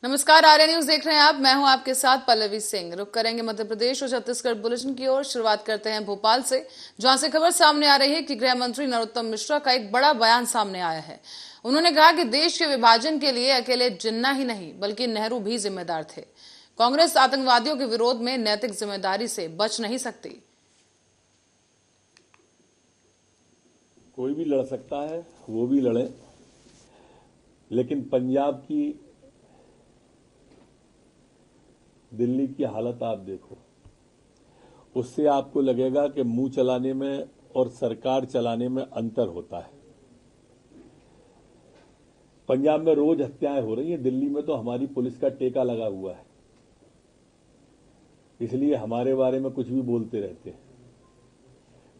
नमस्कार, आर्या न्यूज देख रहे हैं आप। मैं हूं आपके साथ पल्लवी सिंह। रुक करेंगे मध्य प्रदेश और छत्तीसगढ़ बुलेटिन की ओर। शुरुआत करते हैं भोपाल से, जहां से खबर सामने आ रही है कि गृह मंत्री नरोत्तम मिश्रा का एक बड़ा बयान सामने आया है। उन्होंने कहा कि देश के विभाजन के लिए अकेले जिन्ना ही नहीं बल्कि नेहरू भी जिम्मेदार थे। कांग्रेस आतंकवादियों के विरोध में नैतिक जिम्मेदारी से बच नहीं सकती। कोई भी लड़ सकता है, वो भी लड़े, लेकिन पंजाब की, दिल्ली की हालत आप देखो, उससे आपको लगेगा कि मुंह चलाने में और सरकार चलाने में अंतर होता है। पंजाब में रोज हत्याएं हो रही हैं, दिल्ली में तो हमारी पुलिस का टेका लगा हुआ है, इसलिए हमारे बारे में कुछ भी बोलते रहते हैं।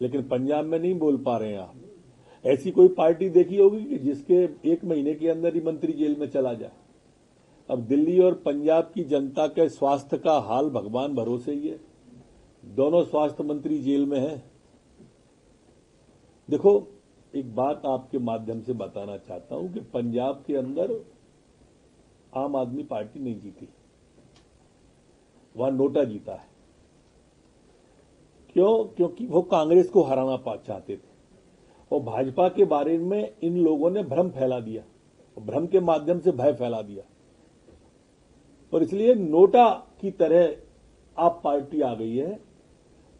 लेकिन पंजाब में नहीं बोल पा रहे हैं आप। ऐसी कोई पार्टी देखी होगी कि जिसके 1 महीने के अंदर ही मंत्री जेल में चला जाए। अब दिल्ली और पंजाब की जनता के स्वास्थ्य का हाल भगवान भरोसे ही है। दोनों स्वास्थ्य मंत्री जेल में हैं। देखो, एक बात आपके माध्यम से बताना चाहता हूं कि पंजाब के अंदर आम आदमी पार्टी नहीं जीती, वहां नोटा जीता है। क्यों? क्योंकि वो कांग्रेस को हराना चाहते थे और भाजपा के बारे में इन लोगों ने भ्रम फैला दिया, भ्रम के माध्यम से भय फैला दिया, और इसलिए नोटा की तरह आप पार्टी आ गई है।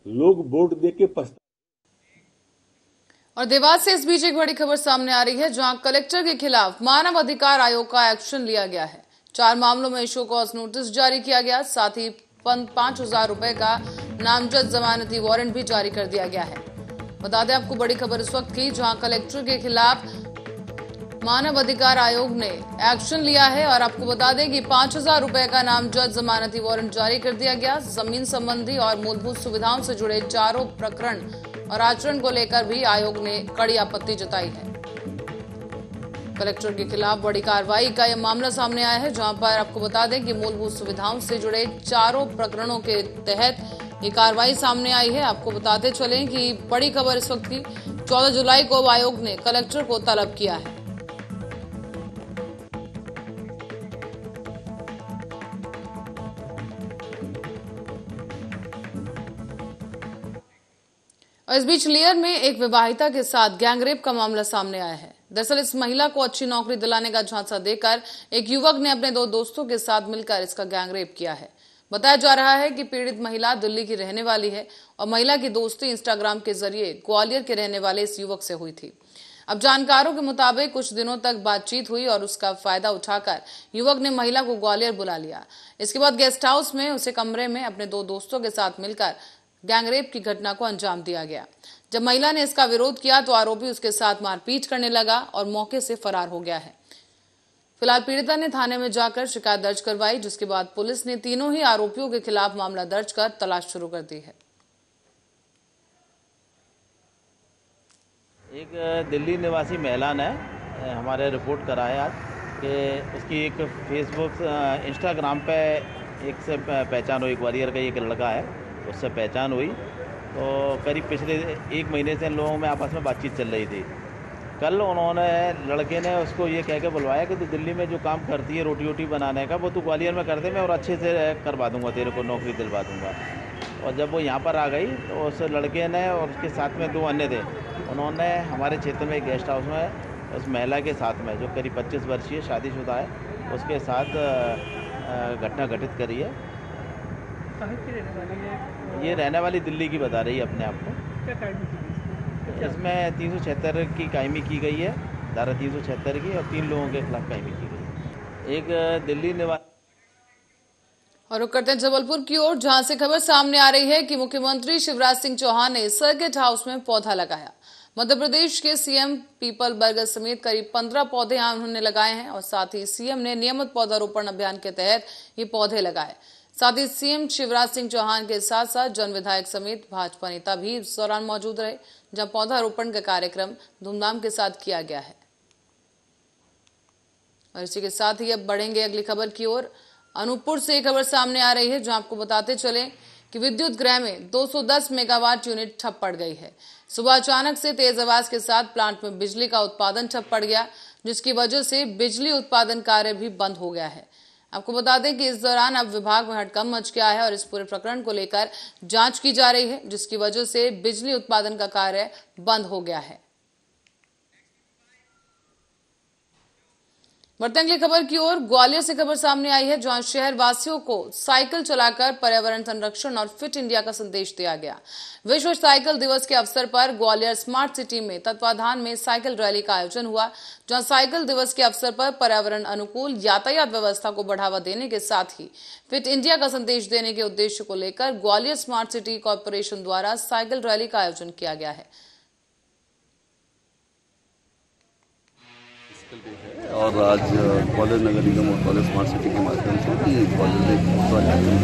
लोग वोट देके पछता। और देवास से इस बीच एक बड़ी खबर सामने आ रही है, जहां कलेक्टर के खिलाफ मानव अधिकार आयोग का एक्शन लिया गया है। 4 मामलों में शो कॉज नोटिस जारी किया गया, साथ ही 5,000 रुपए का नामजद जमानती वारंट भी जारी कर दिया गया है। बता दें आपको बड़ी खबर इस वक्त की, जहां कलेक्टर के खिलाफ मानव अधिकार आयोग ने एक्शन लिया है। और आपको बता दें कि 5,000 रुपए का नामजद जमानती वारंट जारी कर दिया गया। जमीन संबंधी और मूलभूत सुविधाओं से जुड़े चारों प्रकरण और आचरण को लेकर भी आयोग ने कड़ी आपत्ति जताई है। कलेक्टर के खिलाफ बड़ी कार्रवाई का यह मामला सामने आया है, जहां पर आपको बता दें कि मूलभूत सुविधाओं से जुड़े चारों प्रकरणों के तहत ये कार्रवाई सामने आई है। आपको बताते चलें कि बड़ी खबर इस वक्त की, 14 जुलाई को आयोग ने कलेक्टर को तलब किया है। और इस बीच लियर में एक विवाहिता के साथ गैंगरेप का मामला सामने आया है। दरअसल इस महिला को अच्छी नौकरी दिलाने का झांसा देकर एक युवक ने अपने 2 दोस्तों के साथ मिलकर इसका गैंगरेप किया है। बताया जा रहा है कि पीड़ित महिला दिल्ली की रहने वाली है और महिला की दोस्ती इंस्टाग्राम के जरिए ग्वालियर के रहने वाले इस युवक से हुई थी। अब जानकारों के मुताबिक कुछ दिनों तक बातचीत हुई और उसका फायदा उठाकर युवक ने महिला को ग्वालियर बुला लिया। इसके बाद गेस्ट हाउस में उसे कमरे में अपने 2 दोस्तों के साथ मिलकर गैंगरेप की घटना को अंजाम दिया गया। जब महिला ने इसका विरोध किया तो आरोपी उसके साथ मारपीट करने लगा और मौके से फरार हो गया है। फिलहाल पीड़िता ने थाने में जाकर शिकायत दर्ज करवाई, जिसके बाद पुलिस ने तीनों ही आरोपियों के खिलाफ मामला दर्ज कर तलाश शुरू कर दी है। एक दिल्ली निवासी महिला ने हमारे रिपोर्ट करा है आज कि उसकी एक फेसबुक इंस्टाग्राम पे एक से पहचान हुई, ग्वालियर का एक लड़का है, उससे पहचान हुई। तो करीब पिछले 1 महीने से इन लोगों में आपस में बातचीत चल रही थी। कल उन्होंने, लड़के ने उसको ये कह के बुलवाया कि तू दिल्ली में जो काम करती है रोटी वोटी बनाने का, वो तू ग्वालियर में कर दे, मैं और अच्छे से करवा दूंगा, तेरे को नौकरी दिलवा दूंगा। और जब वो यहाँ पर आ गई तो उस लड़के ने और उसके साथ में 2 अन्य थे, उन्होंने हमारे क्षेत्र में एक गेस्ट हाउस में उस महिला के साथ में, जो करीब 25 वर्षीय शादीशुदा है, उसके साथ घटना घटित करी है। ये रहने वाली दिल्ली की बता रही है अपने आप को। इसमें 376 की कायमी की गई है, धारा 376 की, और 3 लोगों के खिलाफ कायमी की गई है। एक दिल्ली निवासी। और रुक करते हैं जबलपुर की ओर, जहां से खबर सामने आ रही है कि मुख्यमंत्री शिवराज सिंह चौहान ने सर्किट हाउस में पौधा लगाया। मध्य प्रदेश के सीएम पीपल बरगद समेत करीब 15 पौधे यहां उन्होंने लगाए हैं और साथ ही सीएम ने नियमित पौधारोपण अभियान के तहत ये पौधे लगाए। साथ ही सीएम शिवराज सिंह चौहान के साथ साथ जन विधायक समेत भाजपा नेता भी इस दौरान मौजूद रहे, जहां पौधारोपण का कार्यक्रम धूमधाम के साथ किया गया है। और इसी के साथ ही अब बढ़ेंगे अगली खबर की ओर। अनूपपुर से एक खबर सामने आ रही है, जहां आपको बताते चले कि विद्युत गृह में 210 मेगावाट यूनिट ठप पड़ गई है। सुबह अचानक से तेज आवाज के साथ प्लांट में बिजली का उत्पादन ठप पड़ गया, जिसकी वजह से बिजली उत्पादन कार्य भी बंद हो गया है। आपको बता दें कि इस दौरान अब विभाग में हड़कंप मच गया है और इस पूरे प्रकरण को लेकर जांच की जा रही है, जिसकी वजह से बिजली उत्पादन का कार्य बंद हो गया है। बढ़ते अगली खबर की ओर। ग्वालियर से खबर सामने आई है, जहां शहर वासियों को साइकिल चलाकर पर्यावरण संरक्षण और फिट इंडिया का संदेश दिया गया। विश्व साइकिल दिवस के अवसर पर ग्वालियर स्मार्ट सिटी में तत्वाधान में साइकिल रैली का आयोजन हुआ, जहां साइकिल दिवस के अवसर पर पर्यावरण अनुकूल यातायात व्यवस्था को बढ़ावा देने के साथ ही फिट इंडिया का संदेश देने के उद्देश्य को लेकर ग्वालियर स्मार्ट सिटी कॉर्पोरेशन द्वारा साइकिल रैली का आयोजन किया गया है। और आज ग्वालियर नगर निगम और ग्वालियर स्मार्ट सिटी के माध्यम से ग्वालियर में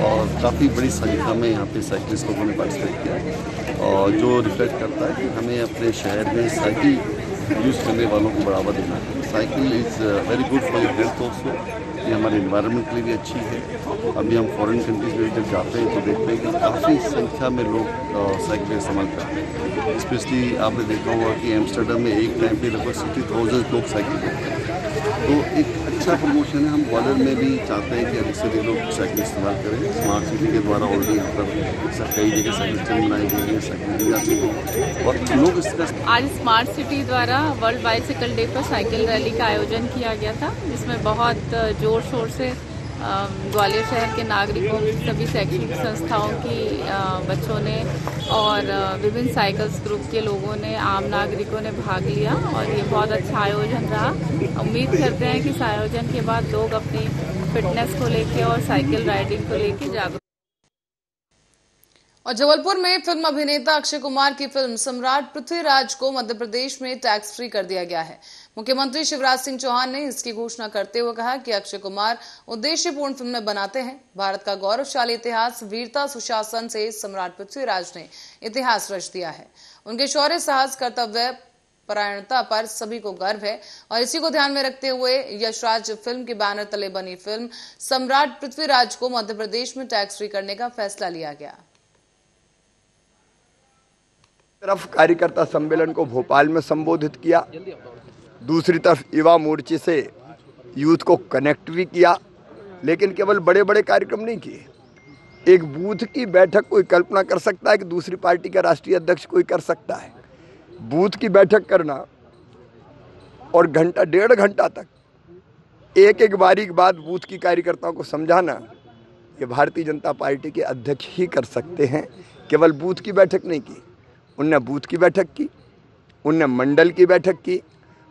और काफ़ी बड़ी संख्या में यहाँ पे साइकिलिस्ट लोगों ने पार्टिसिपेट किया, और जो रिफ्लेक्ट करता है कि हमें अपने शहर में साइकिल यूज़ करने वालों को बढ़ावा देना है। Cycle is very good for your health also, ये हमारे इन्वायरमेंट के लिए भी अच्छी है। अभी हम फॉरेन कंट्रीज में जब जाते हैं तो देखते हैं कि काफ़ी संख्या में लोग साइकिल का इस्तेमाल करते हैं। स्पेशली आपने देखा होगा कि एम्स्टर्डम में एक टाइम पे लगभग 60,000 लोग साइकिल करते हैं। तो एक अच्छा प्रमोशन है। हम ग्वालियर में भी चाहते हैं कि अधिक से अधिक लोग साइकिल इस्तेमाल करें। स्मार्ट सिटी के द्वारा ऑलरेडी यहाँ पर कई जगह साइकिल स्टैंड बनाई गई है, साइकिल दी जाती है और लोग इसका। आज स्मार्ट सिटी द्वारा वर्ल्ड बाइसिकल डे पर साइकिल रैली का आयोजन किया गया था, जिसमें बहुत जोर शोर से ग्वालियर शहर के नागरिकों, सभी शैक्षणिक संस्थाओं की बच्चों ने और विभिन्न साइकिल्स ग्रुप के लोगों ने, आम नागरिकों ने भाग लिया और ये बहुत अच्छा आयोजन रहा। उम्मीद करते हैं कि इस आयोजन के बाद लोग अपनी फिटनेस को लेकर और साइकिल राइडिंग को लेकर जागरूक। और जबलपुर में फिल्म अभिनेता अक्षय कुमार की फिल्म सम्राट पृथ्वीराज को मध्य प्रदेश में टैक्स फ्री कर दिया गया है। मुख्यमंत्री शिवराज सिंह चौहान ने इसकी घोषणा करते हुए कहा कि अक्षय कुमार उद्देश्यपूर्ण फिल्में बनाते हैं। भारत का गौरवशाली इतिहास, वीरता, सुशासन से सम्राट पृथ्वीराज ने इतिहास रच दिया है। उनके शौर्य, साहस, कर्तव्य परायणता पर सभी को गर्व है और इसी को ध्यान में रखते हुए यशराज फिल्म के बैनर तले बनी फिल्म सम्राट पृथ्वीराज को मध्य प्रदेश में टैक्स फ्री करने का फैसला लिया गया। तरफ कार्यकर्ता सम्मेलन को भोपाल में संबोधित किया, दूसरी तरफ युवा मोर्चे से यूथ को कनेक्ट भी किया, लेकिन केवल बड़े बड़े कार्यक्रम नहीं किए। एक बूथ की बैठक कोई कल्पना कर सकता है कि दूसरी पार्टी का राष्ट्रीय अध्यक्ष कोई कर सकता है। बूथ की बैठक करना और घंटा 1.5 घंटा तक एक एक बारी के बाद बूथ की कार्यकर्ताओं को समझाना, ये भारतीय जनता पार्टी के अध्यक्ष ही कर सकते हैं। केवल बूथ की बैठक नहीं की, उनने बूथ की बैठक की, उनने मंडल की बैठक की।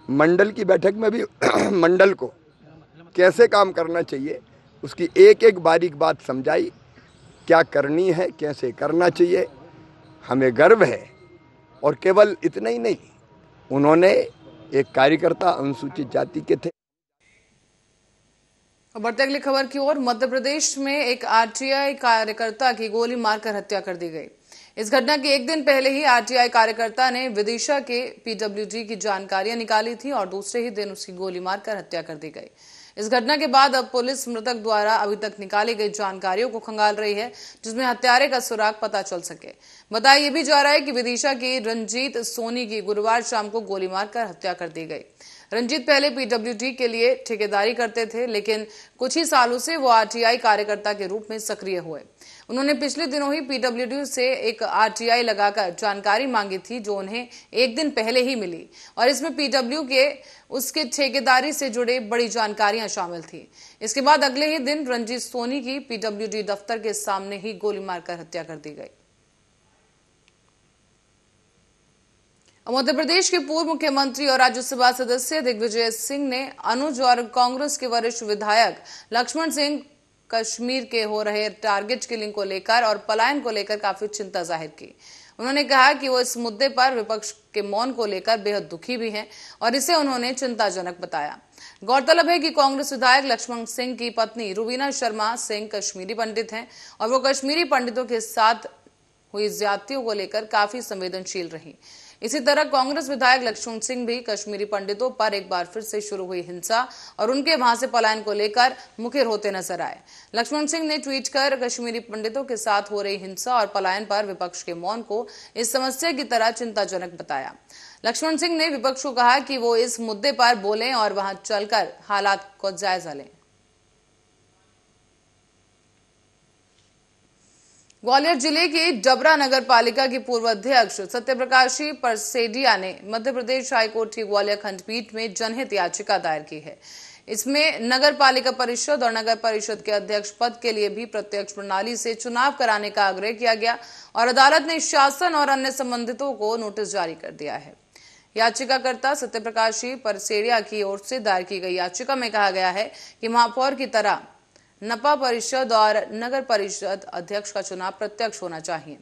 मंडल की बैठक में भी मंडल को कैसे काम करना चाहिए उसकी एक एक बारीक बात समझाई, क्या करनी है, कैसे करना चाहिए। हमें गर्व है। और केवल इतना ही नहीं, उन्होंने एक कार्यकर्ता अनुसूचित जाति के थे। बढ़ते अगली खबर की ओर। मध्य प्रदेश में एक आरटीआई कार्यकर्ता की गोली मारकर हत्या कर दी गई। इस घटना के एक दिन पहले ही आरटीआई कार्यकर्ता ने विदिशा के पीडब्ल्यूडी की जानकारियां निकाली थी और दूसरे ही दिन उसकी गोली मारकर हत्या कर दी गई। इस घटना के बाद अब पुलिस मृतक द्वारा अभी तक निकाली गई जानकारियों को खंगाल रही है, जिसमें हत्यारे का सुराग पता चल सके। बताया यह भी जा रहा है कि विदिशा की रंजीत सोनी की गुरुवार शाम को गोली मारकर हत्या कर दी गई। रंजीत पहले पीडब्ल्यूडी के लिए ठेकेदारी करते थे, लेकिन कुछ ही सालों से वो आरटीआई कार्यकर्ता के रूप में सक्रिय हुए। उन्होंने पिछले दिनों ही पीडब्ल्यूडी से एक आरटीआई लगाकर जानकारी मांगी थी, जो उन्हें एक दिन पहले ही मिली और इसमें पीडब्ल्यू के उसके ठेकेदारी से जुड़े बड़ी जानकारियां शामिल थी। इसके बाद अगले ही दिन रंजीत सोनी की पीडब्ल्यूडी दफ्तर के सामने ही गोली मारकर हत्या कर दी गई। मध्य प्रदेश के पूर्व मुख्यमंत्री और राज्यसभा सदस्य दिग्विजय सिंह ने अनुज और कांग्रेस के वरिष्ठ विधायक लक्ष्मण सिंह कश्मीर के हो रहे टारगेट किलिंग को लेकर और पलायन को लेकर काफी चिंता जाहिर की। उन्होंने कहा कि वो इस मुद्दे पर विपक्ष के मौन को लेकर बेहद दुखी भी हैं और इसे उन्होंने चिंताजनक बताया। गौरतलब है कि कांग्रेस विधायक लक्ष्मण सिंह की पत्नी रुबीना शर्मा सिंह कश्मीरी पंडित हैं और वो कश्मीरी पंडितों के साथ हुई ज्यादतियों को लेकर काफी संवेदनशील रही। इसी तरह कांग्रेस विधायक लक्ष्मण सिंह भी कश्मीरी पंडितों पर एक बार फिर से शुरू हुई हिंसा और उनके वहां से पलायन को लेकर मुखर होते नजर आए। लक्ष्मण सिंह ने ट्वीट कर कश्मीरी पंडितों के साथ हो रही हिंसा और पलायन पर विपक्ष के मौन को इस समस्या की तरह चिंताजनक बताया। लक्ष्मण सिंह ने विपक्ष को कहा कि वो इस मुद्दे पर बोलें और वहां चलकर हालात को जायजा लें। ग्वालियर जिले के डबरा नगर पालिका के पूर्व अध्यक्ष सत्यप्रकाशी परसेडिया ने मध्य प्रदेश हाईकोर्ट की ग्वालियर खंडपीठ में जनहित याचिका दायर की है। इसमें नगर पालिका परिषद और नगर परिषद के अध्यक्ष पद के लिए भी प्रत्यक्ष प्रणाली से चुनाव कराने का आग्रह किया गया और अदालत ने शासन और अन्य संबंधितों को नोटिस जारी कर दिया है। याचिकाकर्ता सत्यप्रकाशी परसेडिया की ओर से दायर की गई याचिका में कहा गया है कि महापौर की तरह नपा परिषद और नगर परिषद अध्यक्ष का चुनाव प्रत्यक्ष होना चाहिए।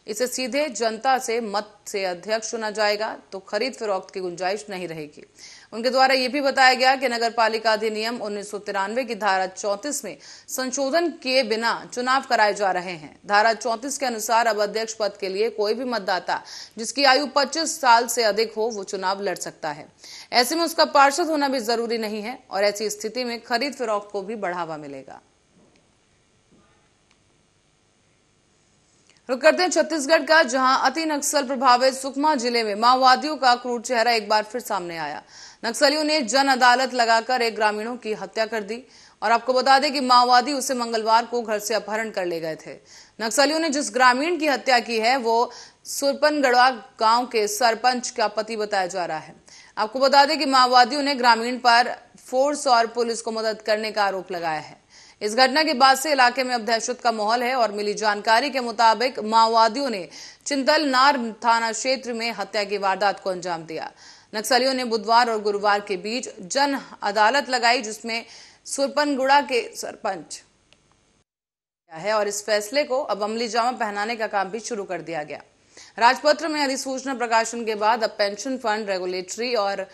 इसे सीधे जनता से मत से अध्यक्ष चुना जाएगा तो खरीद फरोख्त की गुंजाइश नहीं रहेगी। उनके द्वारा यह भी बताया गया कि नगर पालिका अधिनियम 1993 की धारा 34 में संशोधन किए बिना चुनाव कराए जा रहे हैं। धारा 34 के अनुसार अब अध्यक्ष पद के लिए कोई भी मतदाता जिसकी आयु 25 साल से अधिक हो वो चुनाव लड़ सकता है। ऐसे में उसका पार्षद होना भी जरूरी नहीं है और ऐसी स्थिति में खरीद फरोख्त को भी बढ़ावा मिलेगा। रुक करते हैं छत्तीसगढ़ का, जहां अति नक्सल प्रभावित सुकमा जिले में माओवादियों का क्रूर चेहरा एक बार फिर सामने आया। नक्सलियों ने जन अदालत लगाकर एक ग्रामीणों की हत्या कर दी और आपको बता दें कि माओवादी उसे मंगलवार को घर से अपहरण कर ले गए थे। नक्सलियों ने जिस ग्रामीण की हत्या की है वो सुरपनगढ़वा गांव के सरपंच का पति बताया जा रहा है। आपको बता दें कि माओवादियों ने ग्रामीण पर फोर्स और पुलिस को मदद करने का आरोप लगाया है। इस घटना के बाद से इलाके में अब दहशत का माहौल है और मिली जानकारी के मुताबिक माओवादियों ने चिंतलनार थाना क्षेत्र में हत्या की वारदात को अंजाम दिया। नक्सलियों ने बुधवार और गुरुवार के बीच जन अदालत लगाई जिसमें सुरपनगुड़ा के सरपंच है और इस फैसले को अब अमली जामा पहनाने का काम भी शुरू कर दिया गया। राजपत्र में अधिसूचना प्रकाशन के बाद अब पेंशन फंड रेगुलेटरी और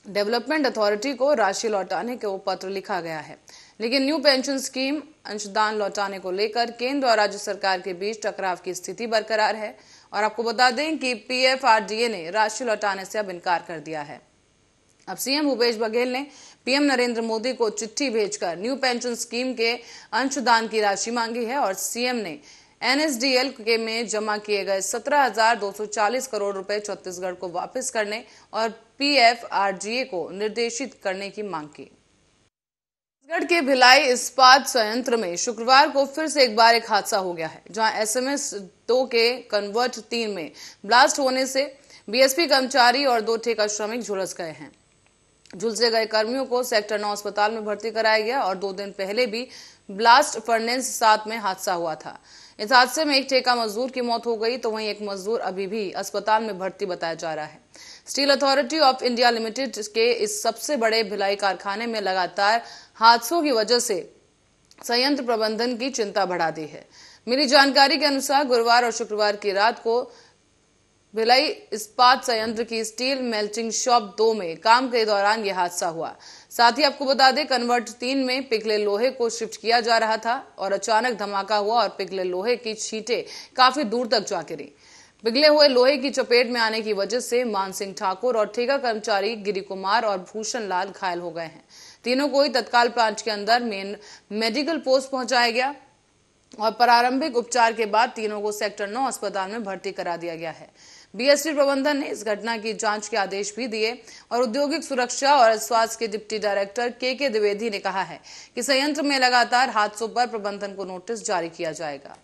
डेवलपमेंट अथॉरिटी को राशि लौटाने को पत्र लिखा गया है, लेकिन न्यू पेंशन स्कीम अंशदान लौटाने को लेकर केंद्र और राज्य सरकार के बीच टकराव की स्थिति बरकरार है और आपको बता दें कि PFRDA ने राशि लौटाने से अब इनकार कर दिया है। अब सीएम भूपेश बघेल ने पीएम नरेंद्र मोदी को चिट्ठी भेजकर न्यू पेंशन स्कीम के अंशदान की राशि मांगी है और सीएम ने NSDL के में जमा किए गए 17,240 करोड़ रुपए छत्तीसगढ़ को वापस करने और PFRDA को निर्देशित करने की मांग की। छत्तीसगढ़ के भिलाई इस्पात संयंत्र में शुक्रवार को फिर से एक बार एक हादसा हो गया है, जहां SMS 2 के कन्वर्ट 3 में ब्लास्ट होने से BSP कर्मचारी और 2 ठेका श्रमिक झुलस गए हैं। झुलसे गए कर्मियों को सेक्टर 9 अस्पताल में भर्ती कराया गया और 2 दिन पहले भी ब्लास्ट फर्नेस 7 में हादसा हुआ था। इस हादसे में एक ठेका मजदूर की मौत हो गई तो वहीं एक मजदूर अभी भी अस्पताल में भर्ती बताया जा रहा है। Steel authority of India limited के इस सबसे बड़े भिलाई कारखाने में लगातार हादसों की वजह से संयंत्र प्रबंधन की चिंता बढ़ा दी है। मिली जानकारी के अनुसार गुरुवार और शुक्रवार की रात को भिलाई इस्पात संयंत्र की स्टील मेल्टिंग शॉप 2 में काम के दौरान यह हादसा हुआ। साथ ही आपको बता दें कन्वर्ट 3 में पिघले लोहे को शिफ्ट किया जा रहा था और अचानक धमाका हुआ और पिघले लोहे की छींटें काफी दूर तक जा गिरी। पिघले हुए लोहे की चपेट में आने की वजह से मानसिंह ठाकुर और ठेका कर्मचारी गिरी कुमार और भूषण लाल घायल हो गए हैं। तीनों को ही तत्काल प्लांट के अंदर मेन मेडिकल पोस्ट पहुंचाया गया और प्रारंभिक उपचार के बाद तीनों को सेक्टर 9 अस्पताल में भर्ती करा दिया गया है। BSP प्रबंधन ने इस घटना की जांच के आदेश भी दिए और औद्योगिक सुरक्षा और स्वास्थ्य के डिप्टी डायरेक्टर KK द्विवेदी ने कहा है कि संयंत्र में लगातार हादसों पर प्रबंधन को नोटिस जारी किया जाएगा।